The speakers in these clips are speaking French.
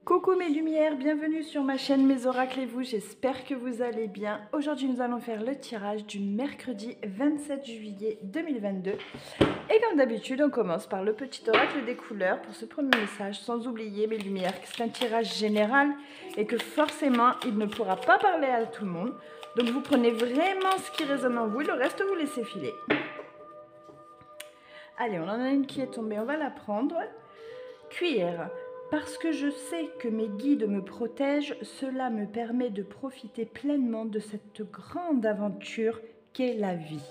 Coucou mes lumières, bienvenue sur ma chaîne Mes Oracles et vous, j'espère que vous allez bien. Aujourd'hui nous allons faire le tirage du mercredi 27 juillet 2022. Et comme d'habitude on commence par le petit oracle des couleurs pour ce premier message, sans oublier mes lumières que c'est un tirage général et que forcément il ne pourra pas parler à tout le monde. Donc vous prenez vraiment ce qui résonne en vous et le reste vous laissez filer. Allez, on en a une qui est tombée, on va la prendre. Cuir. Parce que je sais que mes guides me protègent, cela me permet de profiter pleinement de cette grande aventure qu'est la vie.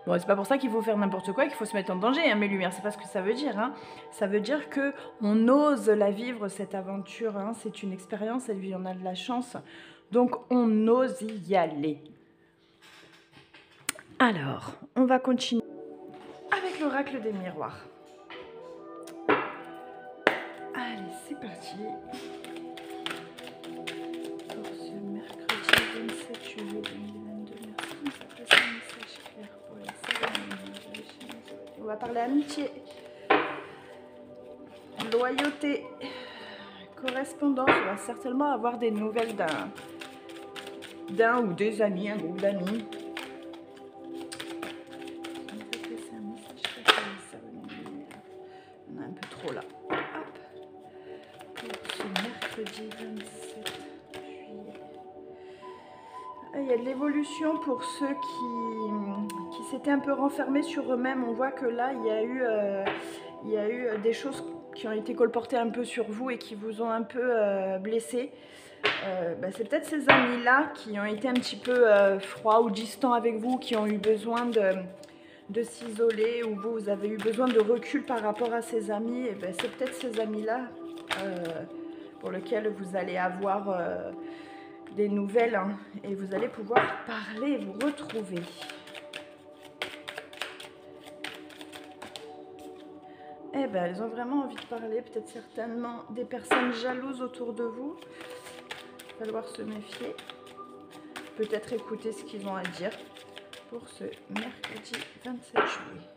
Bon, c'est pas pour ça qu'il faut faire n'importe quoi, qu'il faut se mettre en danger, hein, mes lumières, c'est pas ce que ça veut dire. Hein. Ça veut dire qu'on ose la vivre, cette aventure, hein. C'est une expérience, elle vit, on a de la chance, donc on ose y aller. Alors, on va continuer avec l'oracle des miroirs. Allez, c'est parti. Pour ce mercredi 27 juillet 2022, merci. Ça passe un message clair pour les cérémonies. On va parler amitié, loyauté, correspondance. On va certainement avoir des nouvelles d'un ou des amis, un groupe d'amis. On a un peu trop là. Mercredi 27 juillet. Il y a de l'évolution pour ceux qui s'étaient un peu renfermés sur eux-mêmes. On voit que là, il y a eu des choses qui ont été colportées un peu sur vous et qui vous ont un peu blessé. C'est peut-être ces amis-là qui ont été un petit peu froids ou distants avec vous, qui ont eu besoin de s'isoler, ou vous avez eu besoin de recul par rapport à ces amis. Et c'est peut-être ces amis-là pour lequel vous allez avoir des nouvelles, hein, et vous allez pouvoir parler, vous retrouver. Eh ben, elles ont vraiment envie de parler, peut-être certainement des personnes jalouses autour de vous. Il va falloir se méfier. Peut-être écouter ce qu'ils ont à dire pour ce mercredi 27 juillet.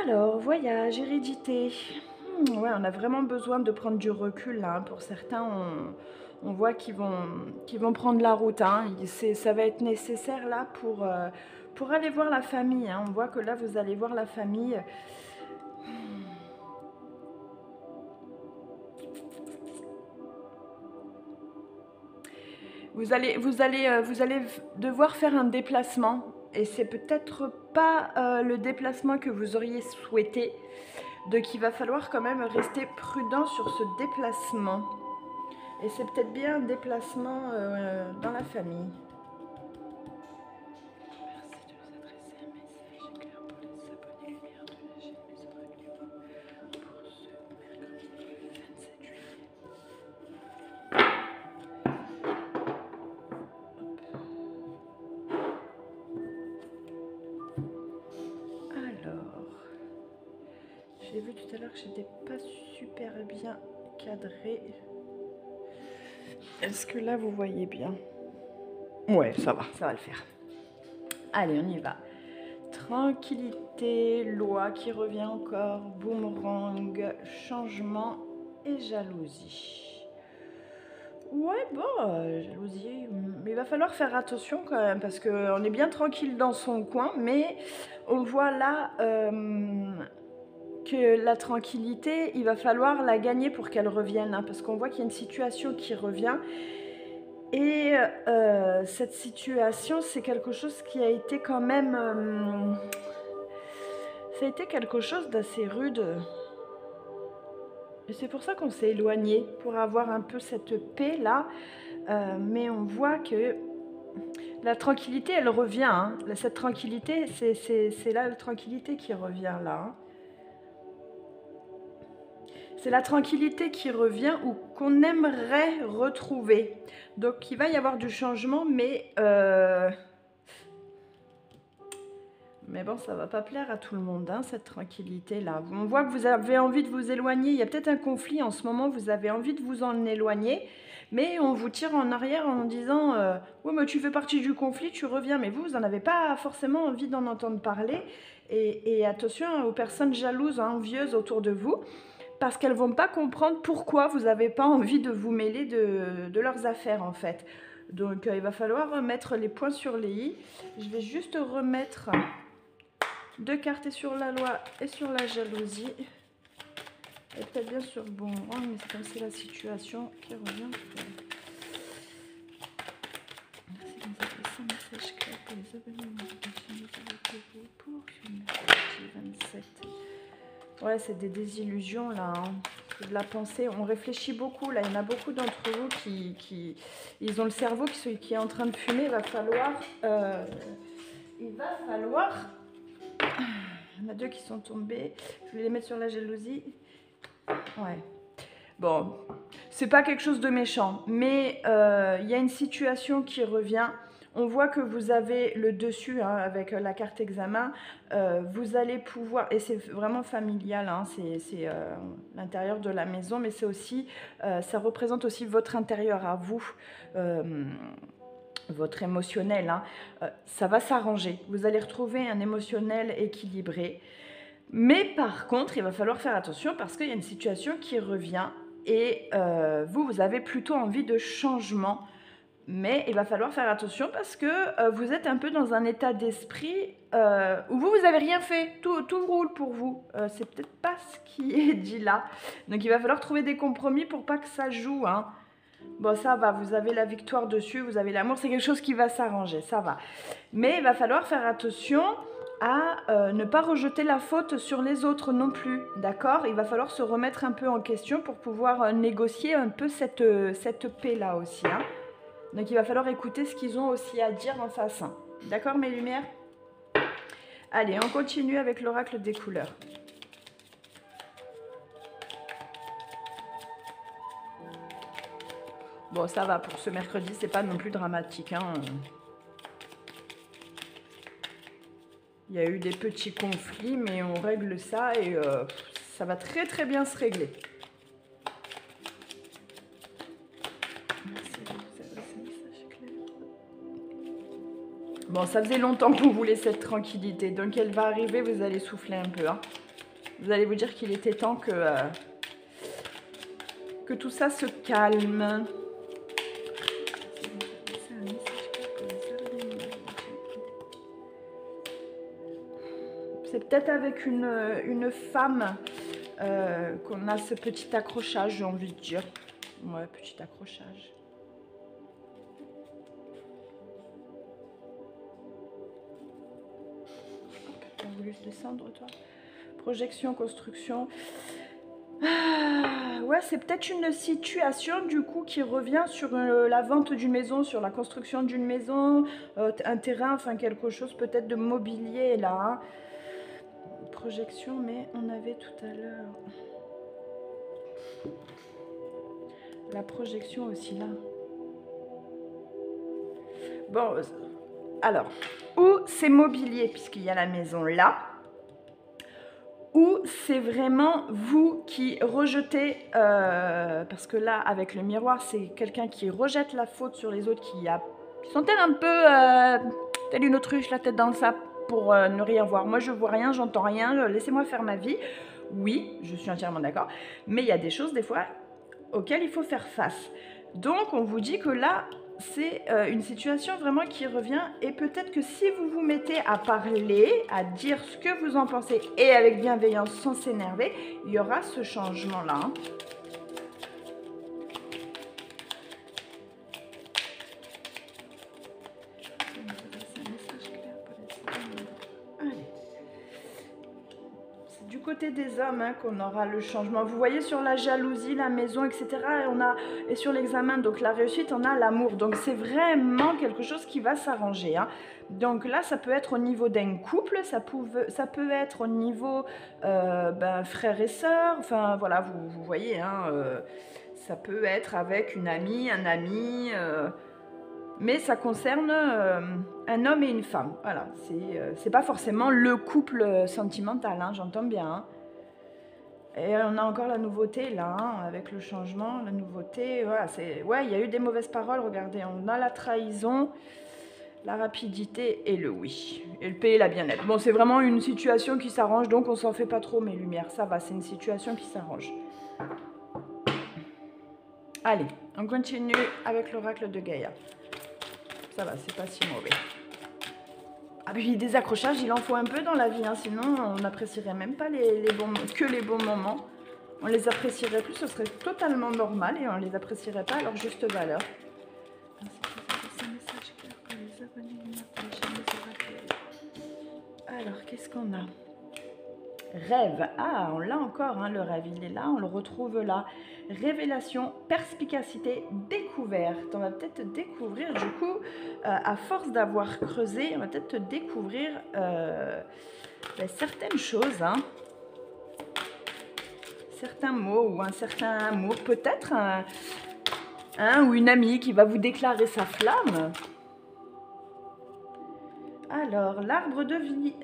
Alors, voyage, hérédité. Ouais, on a vraiment besoin de prendre du recul là. Hein. Pour certains, on voit qu'ils vont prendre la route. Hein. Ça va être nécessaire là pour aller voir la famille. Hein. On voit que là, vous allez voir la famille. Vous allez devoir faire un déplacement. Et c'est peut-être pas le déplacement que vous auriez souhaité. Donc il va falloir quand même rester prudent sur ce déplacement. Et c'est peut-être bien un déplacement dans la famille. Merci de nous adresser un message clair pour les abonnés lumière de la chaîne Mes Oracles pour ce mercredi 27 juillet. Alors, j'ai vu tout à l'heure que j'étais pas super bien cadrée. Est-ce que là vous voyez bien? Ouais, ça va le faire. Allez, on y va. Tranquillité, loi qui revient encore, boomerang, changement et jalousie. Ouais, bon, jalousie, mais il va falloir faire attention quand même, parce qu'on est bien tranquille dans son coin, mais on voit là que la tranquillité, il va falloir la gagner pour qu'elle revienne, hein, parce qu'on voit qu'il y a une situation qui revient. Et cette situation, c'est quelque chose qui a été quand même... ça a été quelque chose d'assez rude. Et c'est pour ça qu'on s'est éloigné, pour avoir un peu cette paix-là. Mais on voit que la tranquillité, elle revient. Hein. Cette tranquillité, c'est là la tranquillité qui revient là. Hein. C'est la tranquillité qui revient ou qu'on aimerait retrouver. Donc, il va y avoir du changement, mais Mais bon, ça va pas plaire à tout le monde, hein, cette tranquillité-là. On voit que vous avez envie de vous éloigner. Il y a peut-être un conflit en ce moment, vous avez envie de vous en éloigner. Mais on vous tire en arrière en disant oui, mais tu fais partie du conflit, tu reviens. Mais vous n'en avez pas forcément envie d'en entendre parler. Et attention aux personnes jalouses, hein, envieuses autour de vous, parce qu'elles ne vont pas comprendre pourquoi vous n'avez pas envie de vous mêler de leurs affaires, en fait. Donc, il va falloir mettre les points sur les i. Je vais juste remettre 2 cartes sur la loi et sur la jalousie. Et peut-être bien sur bon, oh, mais c'est comme c'est la situation qui revient. Merci de nous adresser un message clair pour les abonnés pour le 27. Ouais, c'est des désillusions là, hein. C'est de la pensée. On réfléchit beaucoup là. Il y en a beaucoup d'entre vous qui ils ont le cerveau qui est en train de fumer. Il va falloir. Il y en a 2 qui sont tombés. Je vais les mettre sur la jalousie. Ouais. Bon, c'est pas quelque chose de méchant, mais il y a une situation qui revient. On voit que vous avez le dessus, hein, avec la carte examen. Vous allez pouvoir, et c'est vraiment familial, hein, c'est l'intérieur de la maison, mais c'est aussi, ça représente aussi votre intérieur à vous, votre émotionnel, hein. Ça va s'arranger. Vous allez retrouver un émotionnel équilibré. Mais par contre, il va falloir faire attention parce qu'il y a une situation qui revient et vous avez plutôt envie de changement. Mais il va falloir faire attention parce que vous êtes un peu dans un état d'esprit où vous n'avez rien fait. Tout roule pour vous. C'est peut-être pas ce qui est dit là. Donc il va falloir trouver des compromis pour pas que ça joue, hein. Bon, ça va, vous avez la victoire dessus, vous avez l'amour, c'est quelque chose qui va s'arranger, ça va. Mais il va falloir faire attention à ne pas rejeter la faute sur les autres non plus, d'accord? Il va falloir se remettre un peu en question pour pouvoir négocier un peu cette paix-là aussi, hein. Donc il va falloir écouter ce qu'ils ont aussi à dire en face, hein. D'accord mes lumières? Allez, on continue avec l'oracle des couleurs. Bon, ça va, pour ce mercredi, c'est pas non plus dramatique, hein. Il y a eu des petits conflits, mais on règle ça et ça va très très bien se régler. Bon, ça faisait longtemps qu'on voulait cette tranquillité, donc elle va arriver, vous allez souffler un peu, hein. Vous allez vous dire qu'il était temps que tout ça se calme. C'est peut-être avec une femme qu'on a ce petit accrochage, j'ai envie de dire. Ouais, petit accrochage. T'as voulu descendre, toi? Projection, construction. Ah, ouais, c'est peut-être une situation du coup qui revient sur la vente d'une maison, sur la construction d'une maison, un terrain, enfin quelque chose peut-être de mobilier là, hein. Projection, mais on avait tout à l'heure la projection aussi là. Bon, alors, ou c'est mobilier puisqu'il y a la maison là, ou c'est vraiment vous qui rejetez, parce que là, avec le miroir, c'est quelqu'un qui rejette la faute sur les autres, qui sont tels un peu, telle une autruche, la tête dans le sable, pour ne rien voir. Moi, je vois rien, j'entends rien, laissez-moi faire ma vie. Oui, je suis entièrement d'accord, mais il y a des choses, des fois, auxquelles il faut faire face. Donc, on vous dit que là, c'est une situation vraiment qui revient et peut-être que si vous vous mettez à parler, à dire ce que vous en pensez et avec bienveillance sans s'énerver, il y aura ce changement-là, hein. Du côté des hommes, hein, qu'on aura le changement. Vous voyez sur la jalousie, la maison, etc. Et sur l'examen, donc la réussite, on a l'amour. Donc c'est vraiment quelque chose qui va s'arranger, hein. Donc là, ça peut être au niveau d'un couple, ça peut être au niveau frères et sœurs. Enfin voilà, vous voyez, hein, ça peut être avec une amie, un ami. mais ça concerne un homme et une femme. Voilà, c'est pas forcément le couple sentimental, hein, j'entends bien. Hein. Et on a encore la nouveauté là, hein, avec le changement, la nouveauté. Voilà, ouais, il y a eu des mauvaises paroles, regardez, on a la trahison, la rapidité et le oui. Et le P et la bien-être. Bon, c'est vraiment une situation qui s'arrange, donc on s'en fait pas trop, mes lumières. Ça va, c'est une situation qui s'arrange. Allez, on continue avec l'oracle de Gaïa. Ça va, c'est pas si mauvais. Ah puis des accrochages, il en faut un peu dans la vie, hein, sinon on n'apprécierait même pas les bons moments. On les apprécierait plus, ce serait totalement normal et on les apprécierait pas à leur juste valeur. Alors, qu'est-ce qu'on a? Rêve. Ah, on l'a encore, hein, le rêve. Il est là, on le retrouve là. Révélation, perspicacité, découverte. On va peut-être découvrir, du coup, à force d'avoir creusé, on va peut-être découvrir certaines choses. Hein. Certains mots ou un certain amour. Peut-être un ou une amie qui va vous déclarer sa flamme. Alors, l'arbre de vie,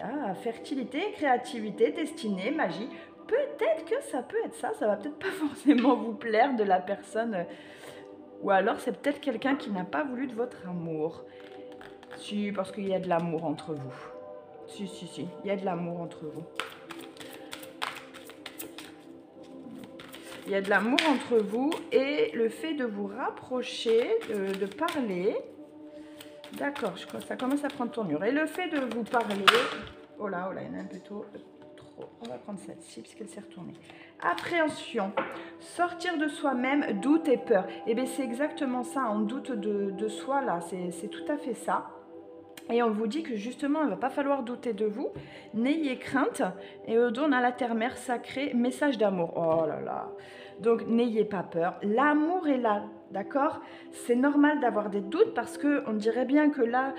fertilité, créativité, destinée, magie. Peut-être que ça peut être ça, ça va peut-être pas forcément vous plaire de la personne. Ou alors, c'est peut-être quelqu'un qui n'a pas voulu de votre amour. Si, parce qu'il y a de l'amour entre vous. Si, il y a de l'amour entre vous. Il y a de l'amour entre vous et le fait de vous rapprocher, de parler... D'accord, je crois que ça commence à prendre tournure. Et le fait de vous parler... Oh là, il y en a un peu trop. On va prendre celle-ci puisqu'elle s'est retournée. Appréhension. Sortir de soi-même, doute et peur. Et bien c'est exactement ça, on doute de soi là, c'est tout à fait ça. Et on vous dit que justement, il ne va pas falloir douter de vous. N'ayez crainte. Et au dos, on a la terre-mère sacrée, message d'amour. Oh là là. Donc, n'ayez pas peur. L'amour est là, d'accord? C'est normal d'avoir des doutes parce qu'on dirait bien que là,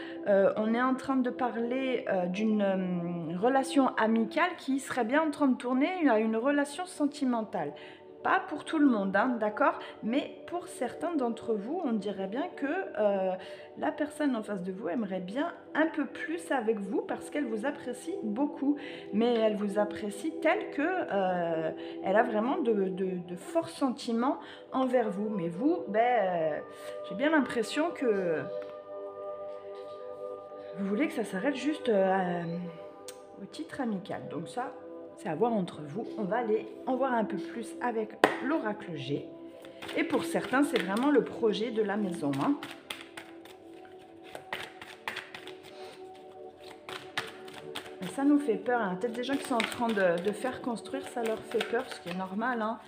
on est en train de parler d'une relation amicale qui serait bien en train de tourner à une relation sentimentale. Pas pour tout le monde, hein, d'accord? Mais pour certains d'entre vous, on dirait bien que la personne en face de vous aimerait bien un peu plus avec vous parce qu'elle vous apprécie beaucoup. Mais elle vous apprécie tel que elle a vraiment de forts sentiments envers vous. Mais vous, j'ai bien l'impression que vous voulez que ça s'arrête juste au titre amical. Donc ça... c'est à voir entre vous. On va aller en voir un peu plus avec l'oracle G. Et pour certains, c'est vraiment le projet de la maison. Hein. Et ça nous fait peur. Hein. Peut-être des gens qui sont en train de faire construire, ça leur fait peur, ce qui est normal. Hein.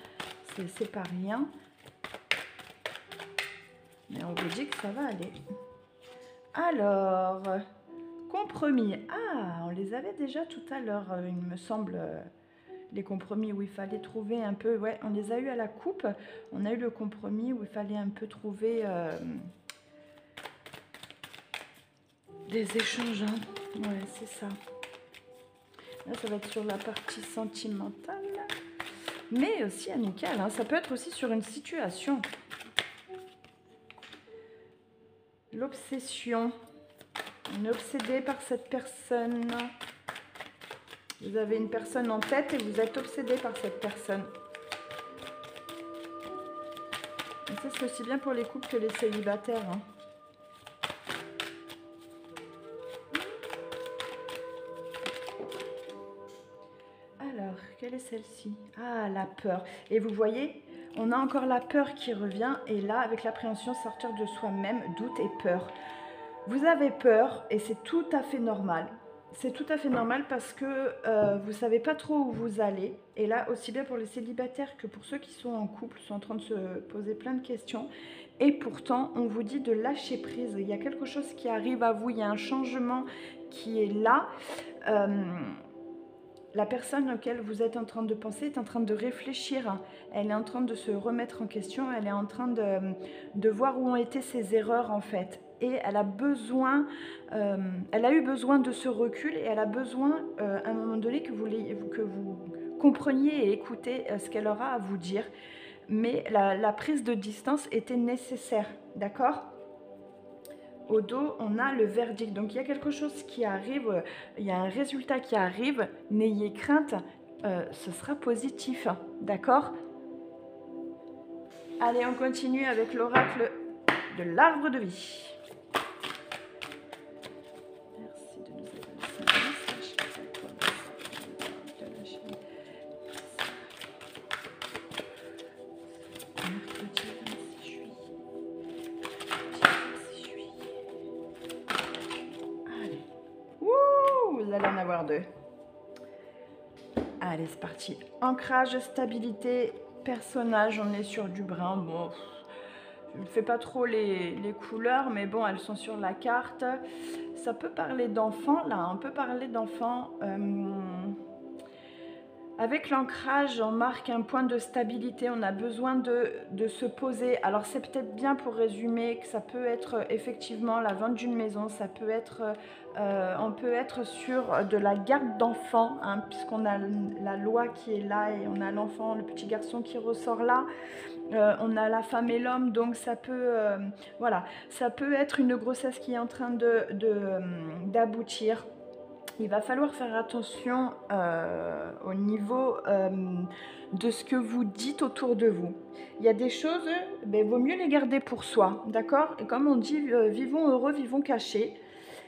C'est pas rien. Mais on vous dit que ça va aller. Alors... compromis. Ah, on les avait déjà tout à l'heure, il me semble, les compromis où il fallait trouver un peu... Ouais, on les a eu à la coupe. On a eu le compromis où il fallait un peu trouver des échanges. Hein. Ouais, c'est ça. Là, ça va être sur la partie sentimentale. Mais aussi amicale. Hein. Ça peut être aussi sur une situation. L'obsession. On est obsédé par cette personne. Vous avez une personne en tête et vous êtes obsédé par cette personne. Et ça, c'est aussi bien pour les couples que les célibataires. Hein. Alors, quelle est celle-ci? Ah, la peur. Et vous voyez, on a encore la peur qui revient. Et là, avec l'appréhension, sortir de soi-même, doute et peur. Vous avez peur et c'est tout à fait normal. C'est tout à fait normal parce que vous ne savez pas trop où vous allez. Et là, aussi bien pour les célibataires que pour ceux qui sont en couple, sont en train de se poser plein de questions. Et pourtant, on vous dit de lâcher prise. Il y a quelque chose qui arrive à vous, il y a un changement qui est là. La personne auquel vous êtes en train de penser est en train de réfléchir. Elle est en train de se remettre en question. Elle est en train de voir où ont été ses erreurs en fait. Et elle a besoin, elle a eu besoin de ce recul et elle a besoin, à un moment donné, que vous compreniez et écoutez ce qu'elle aura à vous dire. Mais la prise de distance était nécessaire, d'accord ? au dos, on a le verdict. Donc il y a quelque chose qui arrive, il y a un résultat qui arrive. N'ayez crainte, ce sera positif, d'accord? Allez, on continue avec l'oracle de l'arbre de vie. Merci de nous adresser un message de la chaîne. Mercredi 26 juillet. Allez. Ouh, vous allez en avoir deux. Allez, c'est parti. Ancrage, stabilité, personnage, on est sur du brun. Bon, je ne fais pas trop les couleurs, mais bon, elles sont sur la carte. Ça peut parler d'enfants, là, on peut parler d'enfants. Avec l'ancrage, on marque un point de stabilité, on a besoin de se poser. Alors c'est peut-être bien pour résumer que ça peut être effectivement la vente d'une maison, ça peut être, on peut être sur de la garde d'enfants, hein, puisqu'on a la loi qui est là et on a l'enfant, le petit garçon qui ressort là. On a la femme et l'homme, donc ça peut, voilà, ça peut être une grossesse qui est en train d'aboutir. Il va falloir faire attention au niveau de ce que vous dites autour de vous. Il y a des choses, il vaut mieux les garder pour soi, d'accord? Et comme on dit, vivons heureux, vivons cachés.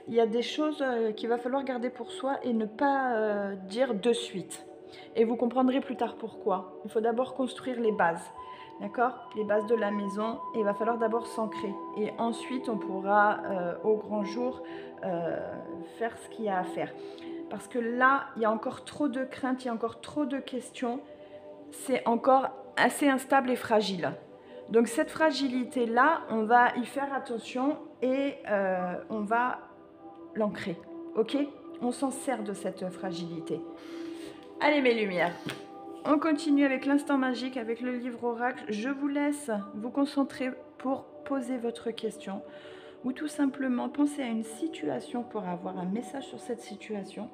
Il y a des choses qu'il va falloir garder pour soi et ne pas dire de suite. Et vous comprendrez plus tard pourquoi. Il faut d'abord construire les bases. D'accord? Les bases de la maison, et il va falloir d'abord s'ancrer. Et ensuite, on pourra, au grand jour, faire ce qu'il y a à faire. Parce que là, il y a encore trop de craintes, il y a encore trop de questions. C'est encore assez instable et fragile. Donc cette fragilité-là, on va y faire attention et on va l'ancrer. Ok? On s'en sert de cette fragilité. Allez mes lumières! On continue avec l'instant magique, avec le livre oracle. Je vous laisse vous concentrer pour poser votre question ou tout simplement penser à une situation pour avoir un message sur cette situation,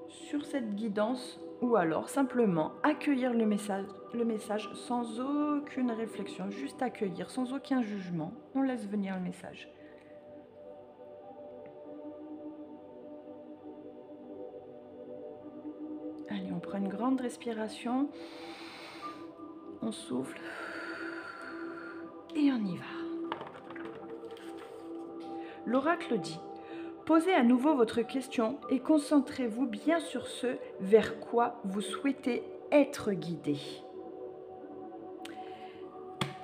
sur cette guidance, ou alors simplement accueillir le message sans aucune réflexion, juste accueillir sans aucun jugement. On laisse venir le message. Allez, on prend une grande respiration, on souffle et on y va. L'oracle dit, posez à nouveau votre question et concentrez-vous bien sur ce vers quoi vous souhaitez être guidé.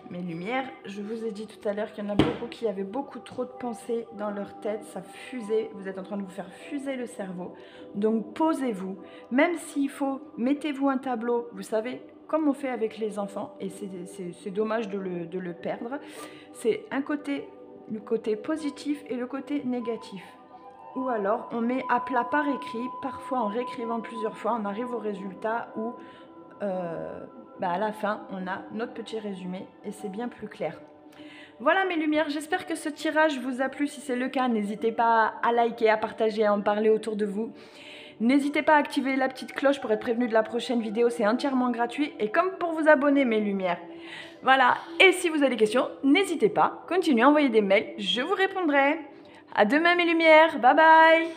Mes lumières, je vous ai dit tout à l'heure qu'il y en a beaucoup qui avaient beaucoup trop de pensées dans leur tête, ça fusait, vous êtes en train de vous faire fuser le cerveau. Donc posez-vous, même s'il faut, mettez-vous un tableau, vous savez, comme on fait avec les enfants, et c'est dommage de le perdre, c'est un côté, le côté positif et le côté négatif. Ou alors on met à plat par écrit, parfois en réécrivant plusieurs fois, on arrive au résultat où à la fin, on a notre petit résumé et c'est bien plus clair. Voilà mes lumières, j'espère que ce tirage vous a plu. Si c'est le cas, n'hésitez pas à liker, à partager, à en parler autour de vous. N'hésitez pas à activer la petite cloche pour être prévenu de la prochaine vidéo, c'est entièrement gratuit. Et comme pour vous abonner mes lumières. Voilà, et si vous avez des questions, n'hésitez pas, continuez à envoyer des mails, je vous répondrai. À demain mes lumières, bye bye.